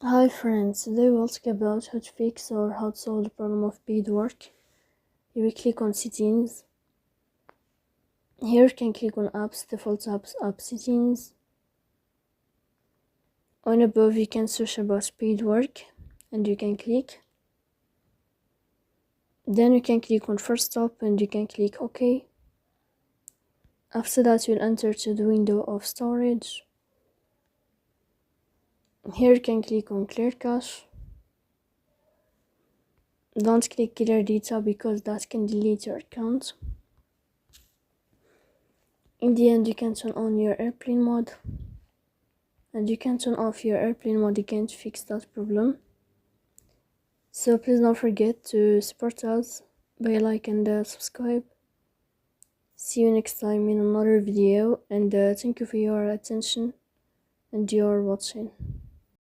Hi friends, today we'll talk about how to fix or how to solve the problem of Paidwork. You will click on settings. Here you can click on apps, default apps, app settings. On above you can search about Paidwork and you can click. Then you can click on first stop and you can click OK. After that you'll enter to the window of storage. Here you can click on clear cache. Don't click clear data because that can delete your account. In the end you can turn on your airplane mode. And you can turn off your airplane mode again to fix that problem. So please don't forget to support us by like and subscribe. See you next time in another video, and thank you for your attention and your watching.